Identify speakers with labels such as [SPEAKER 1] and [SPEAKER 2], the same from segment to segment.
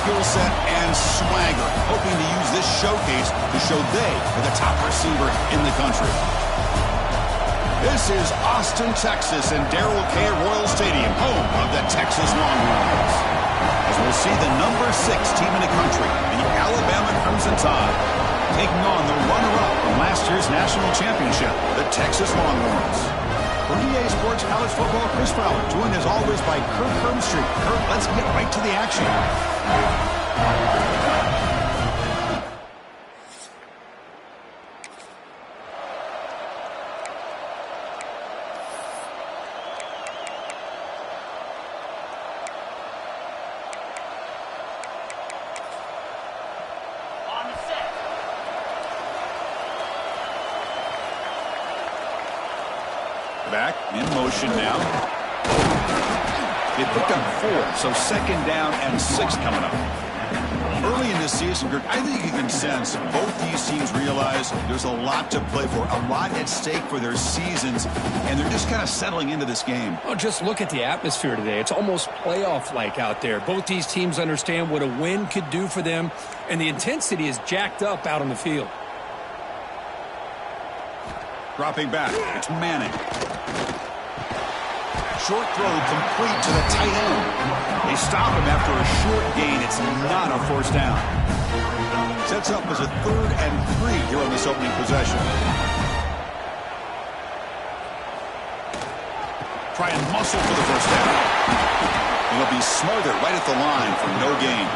[SPEAKER 1] skill set and swagger, hoping to use this showcase to show they are the top receiver in the country. This is Austin, Texas, and Darrell K. Royal Stadium, home of the Texas Longhorns. As we'll see the number 6 team in the country, the Alabama Crimson Tide, taking on the runner-up from last year's national championship, the Texas Longhorns. For EA Sports College Football, Chris Fowler, joined as always by Kurt Hermstreet. Kurt, let's get right to the action. Back in motion now. They picked up 4, so second down and 6 coming up. Early in this season, Greg, I think you can sense both these teams realize there's a lot to play for, a lot at stake for their seasons, and they're just kind of settling into this game.
[SPEAKER 2] Oh, just look at the atmosphere today. It's almost playoff-like out there. Both these teams understand what a win could do for them, and the intensity is jacked up out on the field.
[SPEAKER 1] Dropping back, it's Manning. Short throw complete to the tight end. They stop him after a short gain. It's not a first down. Sets up as a 3rd and 3 here on this opening possession. Try and muscle for the first down. And he'll be smothered right at the line for no gain.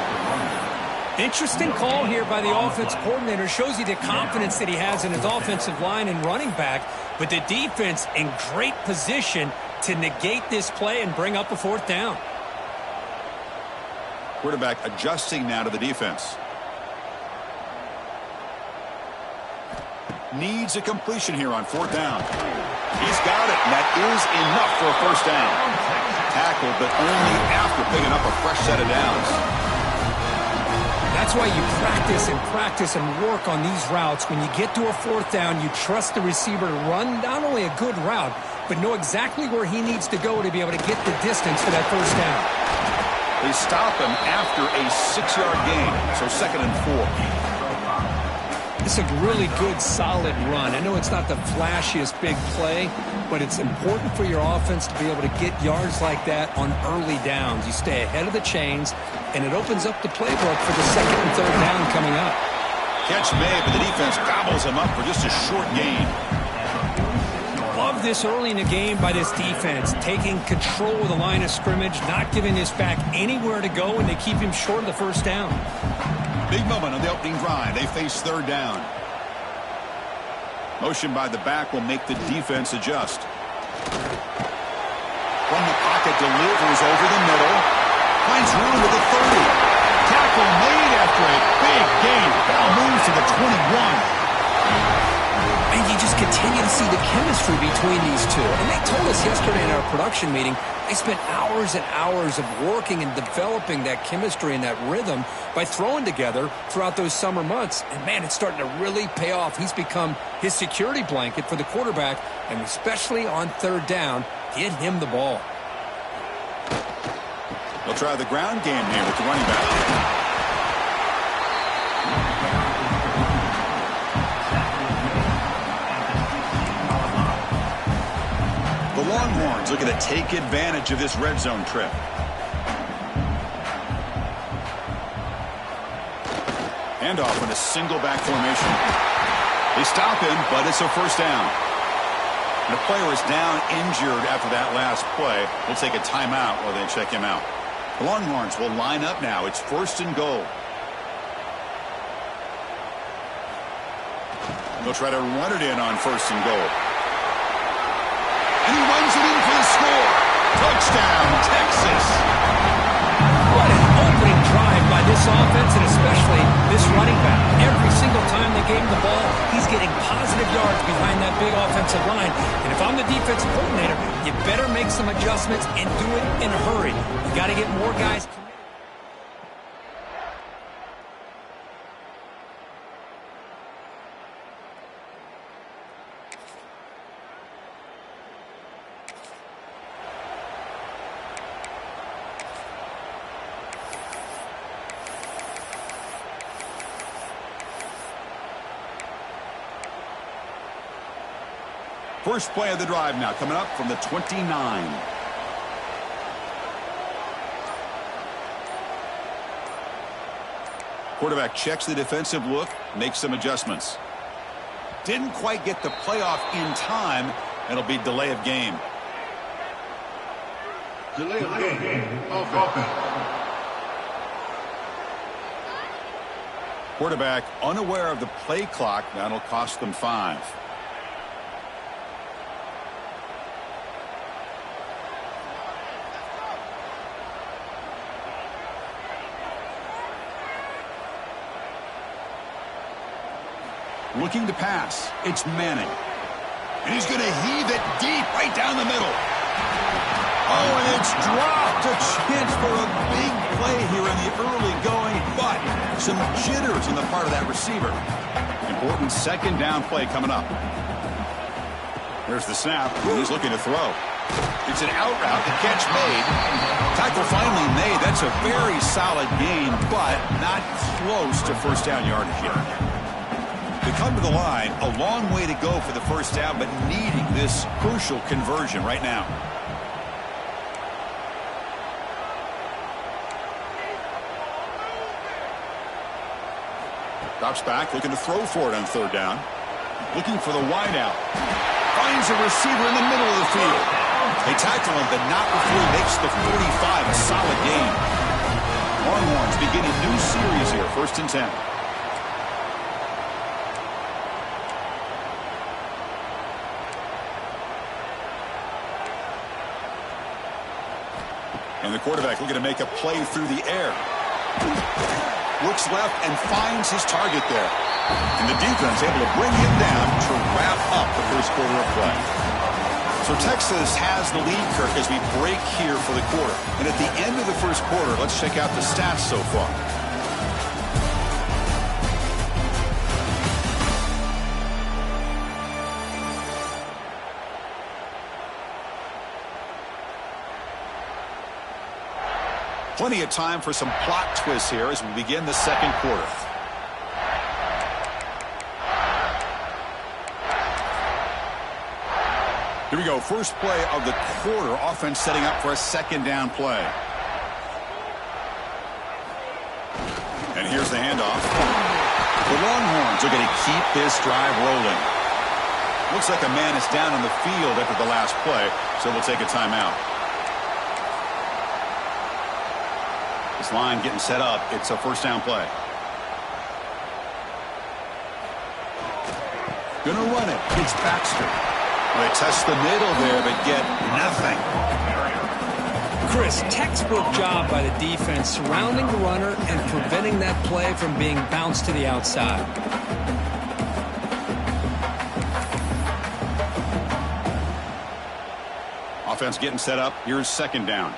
[SPEAKER 2] Interesting call here by the offense coordinator. Shows you the confidence that he has in his offensive line and running back. But the defense in great position to negate this play and bring up a 4th down.
[SPEAKER 1] Quarterback adjusting now to the defense. Needs a completion here on 4th down. He's got it, and that is enough for a first down. Tackled, but only after picking up a fresh set of downs.
[SPEAKER 2] That's why you practice and work on these routes. When you get to a 4th down, you trust the receiver to run not only a good route, but know exactly where he needs to go to be able to get the distance for that first down.
[SPEAKER 1] They stop him after a 6-yard gain, so 2nd and 4.
[SPEAKER 2] It's a really good, solid run. I know it's not the flashiest big play, but it's important for your offense to be able to get yards like that on early downs. You stay ahead of the chains, and it opens up the playbook for the 2nd and 3rd down coming up.
[SPEAKER 1] Catch made, but the defense gobbles him up for just a short gain.
[SPEAKER 2] Love this early in the game by this defense, taking control of the line of scrimmage, not giving this back anywhere to go, and they keep him short of the first down.
[SPEAKER 1] Big moment on the opening drive. They face 3rd down. Motion by the back will make the defense adjust. From the pocket, delivers over the middle. Finds room with the 30. Tackle made after a big gain. Ball moves to the 21.
[SPEAKER 2] And you just continue to see the chemistry between these two. And they told us yesterday in our production meeting, they spent hours and hours of working and developing that chemistry and that rhythm by throwing together throughout those summer months. And, man, it's starting to really pay off. He's become his security blanket for the quarterback, and especially on 3rd down, get him the ball.
[SPEAKER 1] They'll try the ground game here with the running back. The Longhorns looking to take advantage of this red zone trip. Handoff in a single back formation. They stop him, but it's a first down. And the player is down injured after that last play. We'll take a timeout while they check him out. The Longhorns will line up now. It's 1st and goal. They'll try to run it in on 1st and goal. And he runs it in for the score. Touchdown, Texas.
[SPEAKER 2] What an opening drive by this offense, and especially this running back. Every single time they gave him the ball, he's getting positive yards behind that big offensive line. And if I'm the defensive coordinator, you better make some adjustments and do it in a hurry. You got to get more guys committed.
[SPEAKER 1] First play of the drive now coming up from the 29. Quarterback checks the defensive look, makes some adjustments. Didn't quite get the playoff in time. It'll be delay of game.
[SPEAKER 3] Delay of game. Offense.
[SPEAKER 1] Quarterback unaware of the play clock. That'll cost them 5. Looking to pass. It's Manning. And he's going to heave it deep right down the middle. Oh, and it's dropped. A chance for a big play here in the early going, but some jitters on the part of that receiver. Important second down play coming up. There's the snap. He's looking to throw. It's an out route. The catch made. Tackle finally made. That's a very solid gain, but not close to first down yardage yet. They come to the line, a long way to go for the first down, but needing this crucial conversion right now. Drops back, looking to throw for it on third down. Looking for the wide out. Finds a receiver in the middle of the field. They tackle him, but not before he makes the 45, a solid gain. Longhorns beginning new series here, 1st and 10. And the quarterback looking to make a play through the air. Looks left and finds his target there. And the defense able to bring him down to wrap up the first quarter of play. So Texas has the lead, Kirk, as we break here for the quarter. And at the end of the first quarter, let's check out the stats so far. Plenty of time for some plot twists here as we begin the second quarter. Here we go. First play of the quarter. Offense setting up for a second down play. And here's the handoff. The Longhorns are going to keep this drive rolling. Looks like a man is down on the field after the last play, so we'll take a timeout. This line getting set up. It's a first down play. Gonna run it. It's Baxter. They test the middle there, but get nothing.
[SPEAKER 2] Chris, textbook job by the defense surrounding the runner and preventing that play from being bounced to the outside.
[SPEAKER 1] Offense getting set up. Here's second down.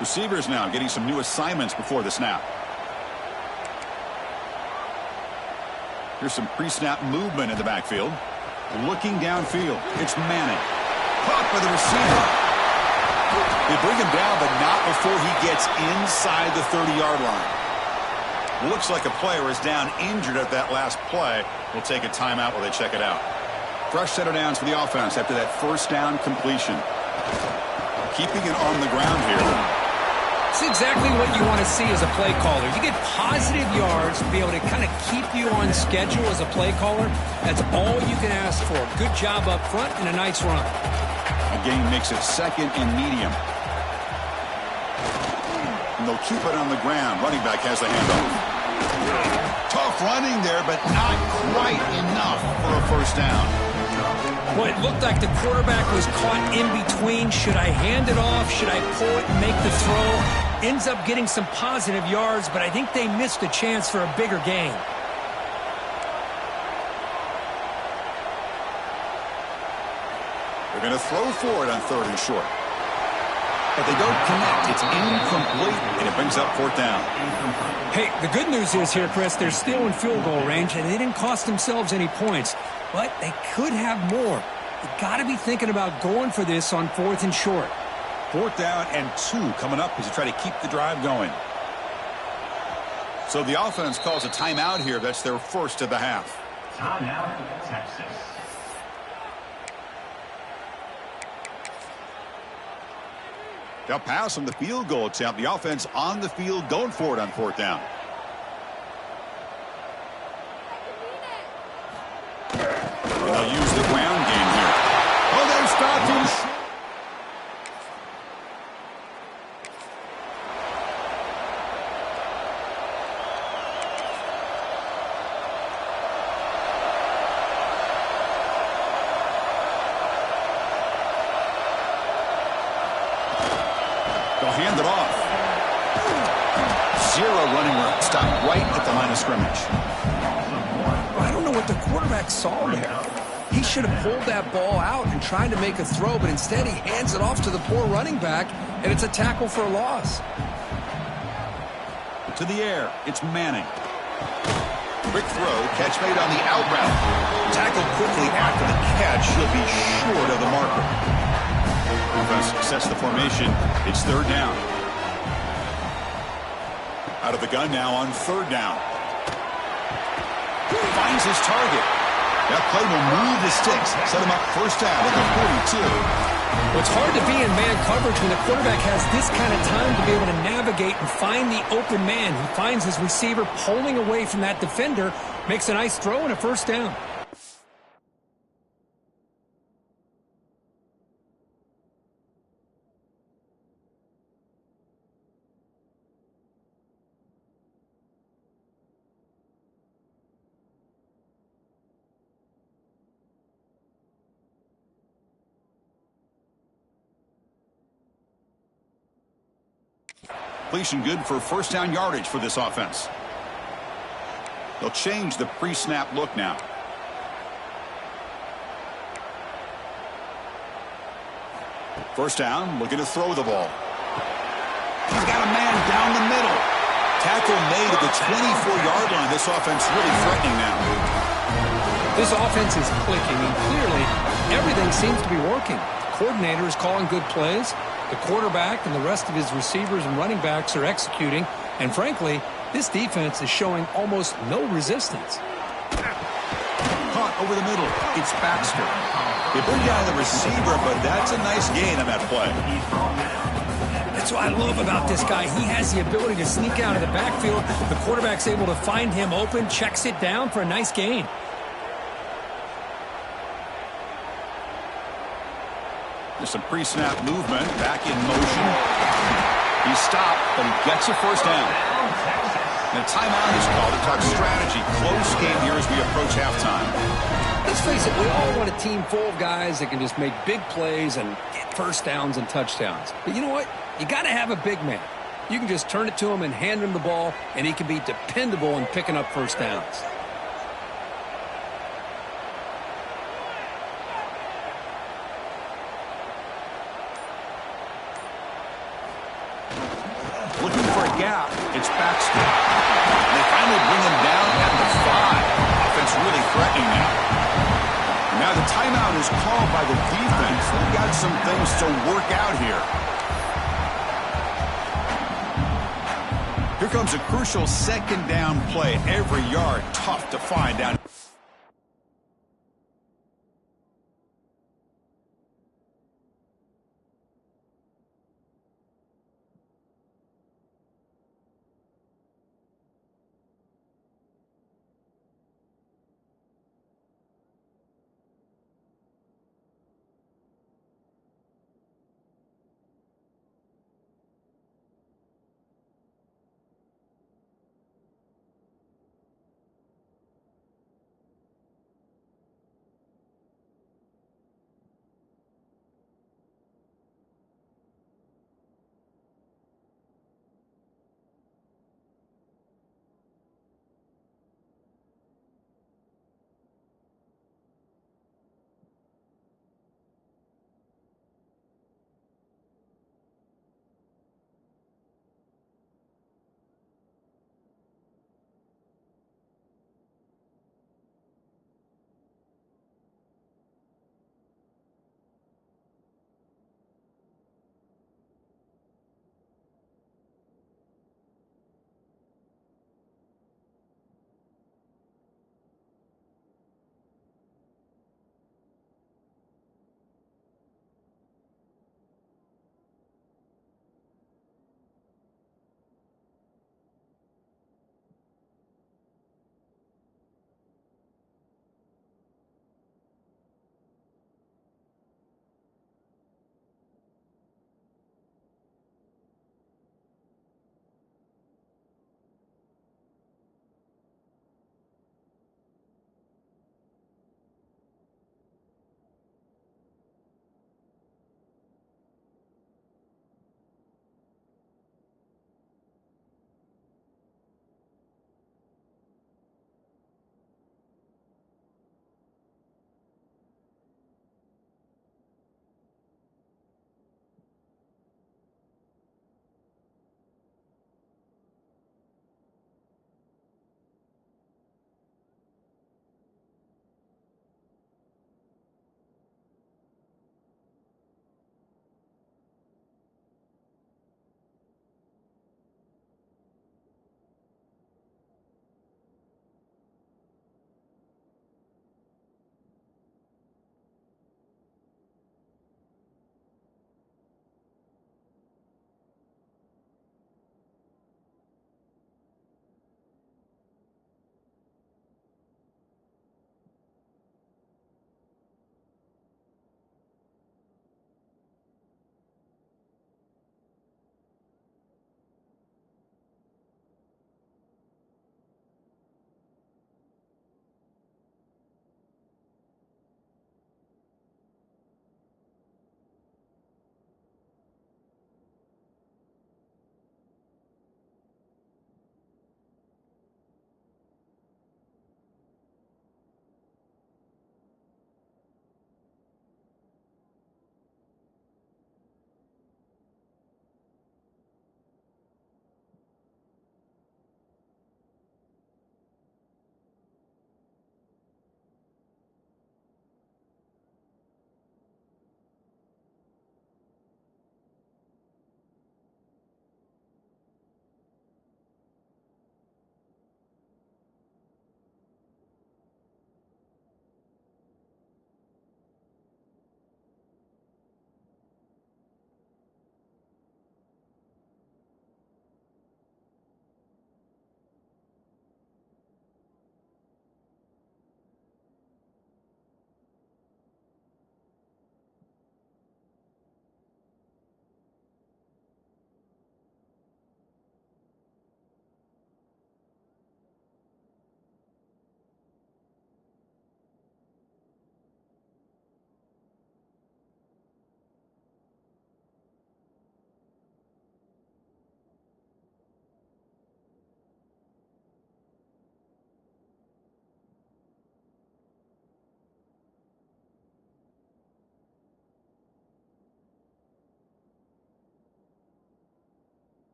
[SPEAKER 1] Receivers now getting some new assignments before the snap. Here's some pre-snap movement in the backfield. Looking downfield. It's Manning. Caught by the receiver. They bring him down, but not before he gets inside the 30-yard line. Looks like a player is down injured at that last play. We'll take a timeout while they check it out. Fresh set of downs for the offense after that first down completion. Keeping it on the ground here.
[SPEAKER 2] It's exactly what you want to see as a play caller. You get positive yards to be able to kind of keep you on schedule as a play caller. That's all you can ask for. Good job up front and a nice run.
[SPEAKER 1] A gain makes it second and medium. And they'll keep it on the ground. Running back has the handoff. Tough running there, but not quite enough for a first down.
[SPEAKER 2] Well, it looked like the quarterback was caught in between. Should I hand it off? Should I pull it and make the throw? Ends up getting some positive yards, but I think they missed a chance for a bigger gain.
[SPEAKER 1] They're going to throw for it on third and short. But they don't connect. It's incomplete, and it brings up fourth down.
[SPEAKER 2] Hey, the good news is here, Chris, they're still in field goal range, and they didn't cost themselves any points. But they could have more. You got to be thinking about going for this on fourth and short.
[SPEAKER 1] Fourth down and 2 coming up as you try to keep the drive going. So the offense calls a timeout here. That's their first of the half.
[SPEAKER 3] Timeout, Texas.
[SPEAKER 1] They'll pass on the field goal attempt. The offense on the field going for it on 4th down. And they'll use the ground game here. Oh, they stopped him. They'll hand it off. 0 running room. Stop right at the line of scrimmage.
[SPEAKER 2] I don't know what the quarterback saw there. He should have pulled that ball out and tried to make a throw, but instead he hands it off to the poor running back, and it's a tackle for a loss.
[SPEAKER 1] To the air, it's Manning. Quick throw, catch made on the out route. Tackled quickly after the catch. He'll be short of the marker. Offense sets the formation. It's 3rd down. Out of the gun now on 3rd down. Finds his target. That play will move the sticks. Set him up 1st down at the 42.
[SPEAKER 2] Well, it's hard to be in man coverage when the quarterback has this kind of time to be able to navigate and find the open man. He finds his receiver pulling away from that defender, makes a nice throw and a 1st down.
[SPEAKER 1] Completion good for 1st down yardage for this offense. They'll change the pre-snap look now. First down, looking to throw the ball. He's got a man down the middle. Tackle made at the 24-yard line. This offense really threatening now.
[SPEAKER 2] This offense is clicking, and clearly everything seems to be working. The coordinator is calling good plays. The quarterback and the rest of his receivers and running backs are executing. And frankly, this defense is showing almost no resistance.
[SPEAKER 1] Caught over the middle. It's Baxter. They bring down the receiver, but that's a nice gain on that play.
[SPEAKER 2] That's what I love about this guy. He has the ability to sneak out of the backfield. The quarterback's able to find him open, checks it down for a nice gain.
[SPEAKER 1] There's some pre-snap movement, back in motion. He stopped, but he gets a 1st down. And a timeout is called to talk strategy. Close game here as we approach halftime.
[SPEAKER 2] Let's face it, we all want a team full of guys that can just make big plays and get 1st downs and touchdowns. But you know what? You got to have a big man. You can just turn it to him and hand him the ball, and he can be dependable in picking up 1st downs.
[SPEAKER 1] Looking for a gap. It's Baxter. And they finally bring him down at the 5. Offense really threatening now. And now the timeout is called by the defense. They've got some things to work out here. Here comes a crucial 2nd down play. Every yard tough to find down.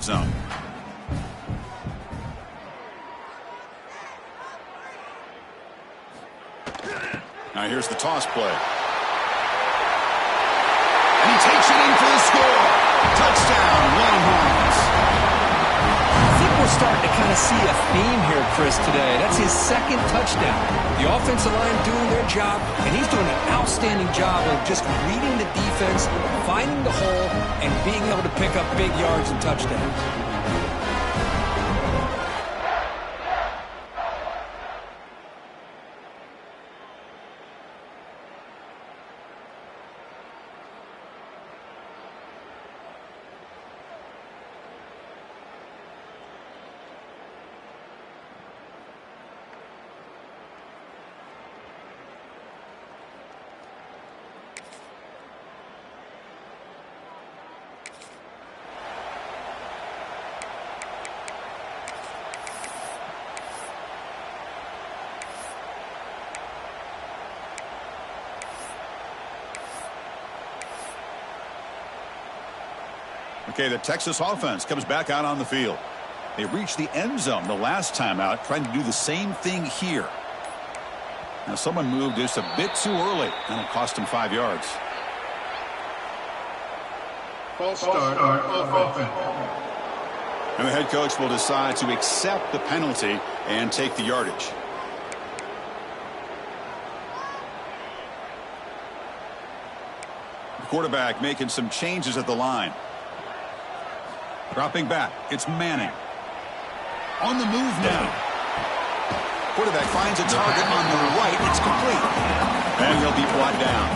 [SPEAKER 1] zone. Now here's the toss play. And he takes it in for the score. Touchdown, Longhorns.
[SPEAKER 2] I think we're starting to kind of see a theme here, Chris, today. That's his second touchdown. The offensive line doing their job, and he's doing an outstanding job of just reading the defense, finding the hole, and being able to pick up big yards and touchdowns.
[SPEAKER 1] Okay, the Texas offense comes back out on the field. They reached the end zone the last time out, trying to do the same thing here. Now someone moved just a bit too early, and it cost him 5 yards.
[SPEAKER 3] False start of offense.
[SPEAKER 1] And the head coach will decide to accept the penalty and take the yardage. The quarterback making some changes at the line. Dropping back, it's Manning. On the move now. Quarterback finds a target on the right. It's complete. And he'll be brought down.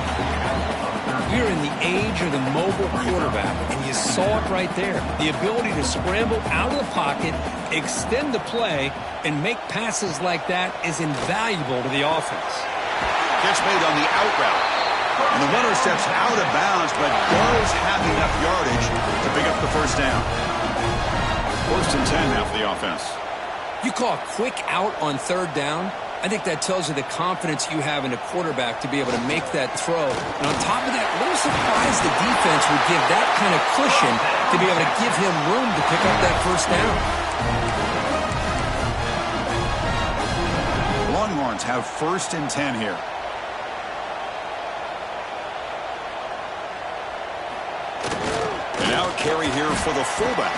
[SPEAKER 2] We're in the age of the mobile quarterback, and you saw it right there. The ability to scramble out of the pocket, extend the play, and make passes like that is invaluable to the offense.
[SPEAKER 1] Catch made on the out route. And the runner steps out of bounds, but does have enough yardage to pick up the first down. 1st and 10 now for the offense.
[SPEAKER 2] You call a quick out on 3rd down. I think that tells you the confidence you have in a quarterback to be able to make that throw. And on top of that, a little surprised the defense would give that kind of cushion to be able to give him room to pick up that first down.
[SPEAKER 1] Longhorns have 1st and 10 here. Carry here for the fullback.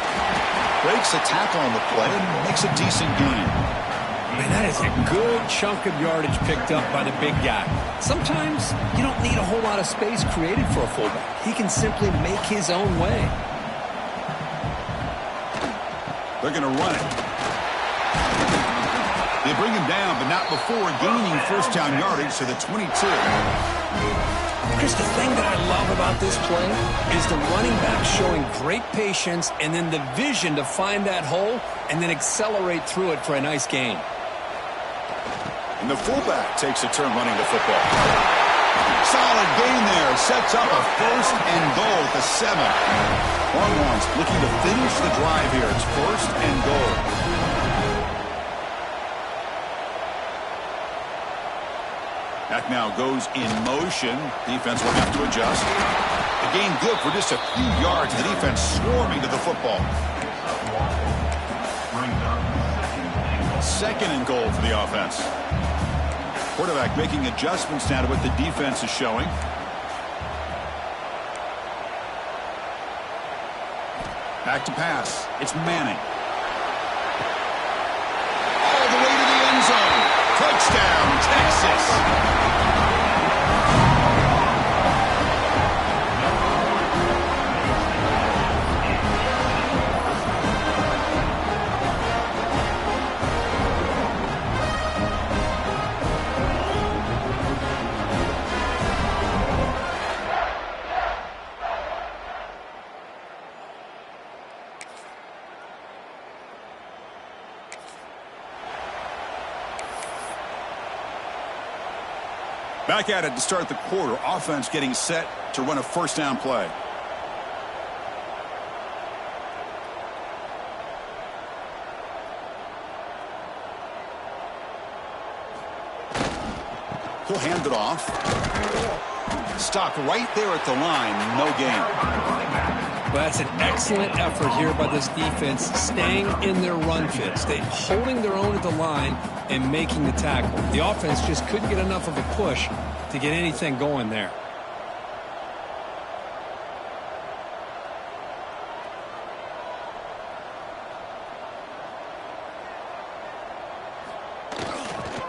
[SPEAKER 1] Breaks a tackle on the play and makes a decent gain.
[SPEAKER 2] Man, that is a good chunk of yardage picked up by the big guy. Sometimes you don't need a whole lot of space created for a fullback. He can simply make his own way.
[SPEAKER 1] They're going to run it. They bring him down, but not before gaining first down yardage to the 22.
[SPEAKER 2] Chris, the thing that I love about this play is the running back showing great patience and then the vision to find that hole and then accelerate through it for a nice gain.
[SPEAKER 1] And the fullback takes a turn running the football. Solid gain there. Sets up a 1st and goal at the 7. Longhorns looking to finish the drive here. It's 1st and goal. That now goes in motion. Defense will have to adjust. The gain good for just a few yards. The defense swarming to the football. 2nd and goal for the offense. Quarterback making adjustments now to what the defense is showing. Back to pass. It's Manning. All the way to the end zone. Touchdown, Texas. Back at it to start the quarter. Offense getting set to run a first down play. He'll hand it off. Stopped right there at the line. No gain.
[SPEAKER 2] Well, that's an excellent effort here by this defense, staying in their run fit, holding their own at the line and making the tackle. The offense just couldn't get enough of a push to get anything going there.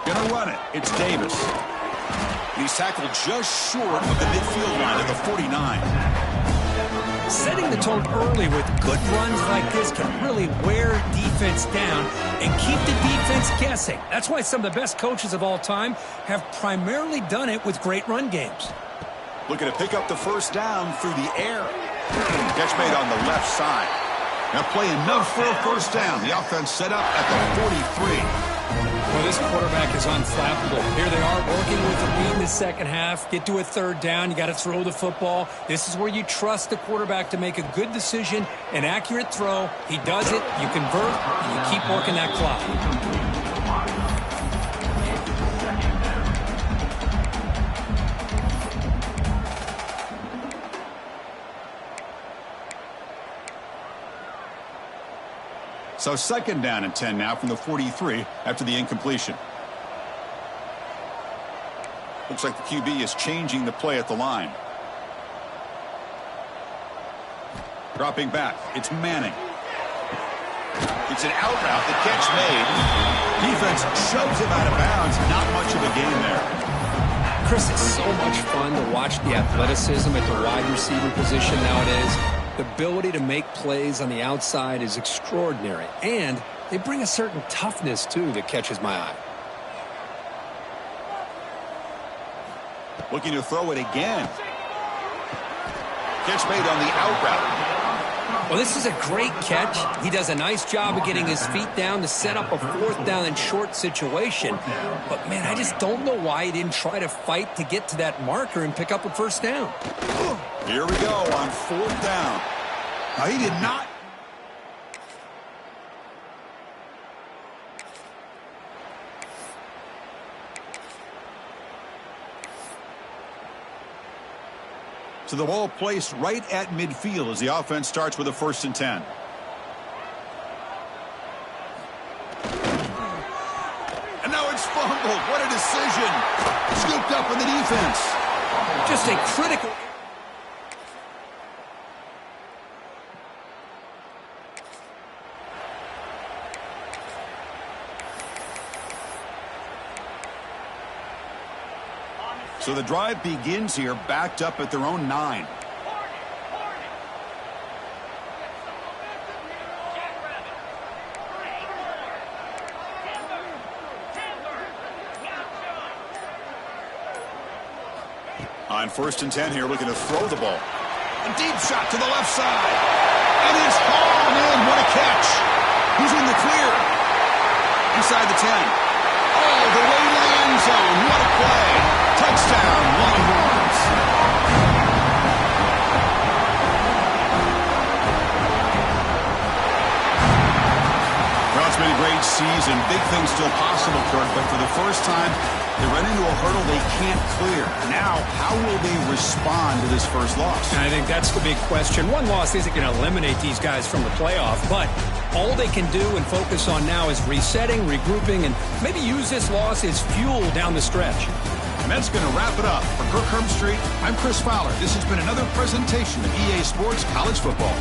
[SPEAKER 1] Gonna run it. It's Davis. He's tackled just short of the midfield line at the 49.
[SPEAKER 2] Setting the tone early with good runs like this can really wear defense down and keep the defense guessing. That's why some of the best coaches of all time have primarily done it with great run games.
[SPEAKER 1] Looking to pick up the first down through the air. Catch made on the left side. Now playing enough for a first down. The offense set up at the 43.
[SPEAKER 2] Well, this quarterback is unflappable. Here they are working with the lead in the second half. Get to a third down. You got to throw the football. This is where you trust the quarterback to make a good decision, an accurate throw. He does it. You convert, and you keep working that clock.
[SPEAKER 1] So second down and 10 now from the 43 after the incompletion. Looks like the QB is changing the play at the line. Dropping back. It's Manning. It's an out route. The catch made. Defense shoves him out of bounds. Not much of a gain there.
[SPEAKER 2] Chris, it's so much fun to watch the athleticism at the wide receiver position nowadays. The ability to make plays on the outside is extraordinary, and they bring a certain toughness, too, that catches my eye.
[SPEAKER 1] Looking to throw it again. Catch made on the out route.
[SPEAKER 2] Well, this is a great catch. He does a nice job of getting his feet down to set up a fourth down and short situation. But, man, I just don't know why he didn't try to fight to get to that marker and pick up a first down.
[SPEAKER 1] Here we go on fourth down. Now, he did not. So the ball placed right at midfield as the offense starts with a 1st and 10. And now it's fumbled. What a decision. Scooped up in the defense.
[SPEAKER 2] Just a critical...
[SPEAKER 1] So the drive begins here, backed up at their own 9. On 1st and 10 here, looking to throw the ball. A deep shot to the left side. And it's hauled in. What a catch. Who's in the clear? Inside the 10. All the way to the end zone. What a play. Touchdown, Longhorns. Well, it's been a great season. Big things still possible, Kirk, but for the first time, they run into a hurdle they can't clear. Now, how will they respond to this first loss?
[SPEAKER 2] And I think that's the big question. One loss isn't going to eliminate these guys from the playoff, but all they can do and focus on now is resetting, regrouping, and maybe use this loss as fuel down the stretch.
[SPEAKER 1] And that's going to wrap it up. For Kirk Herbstreit, I'm Chris Fowler. This has been another presentation of EA Sports College Football.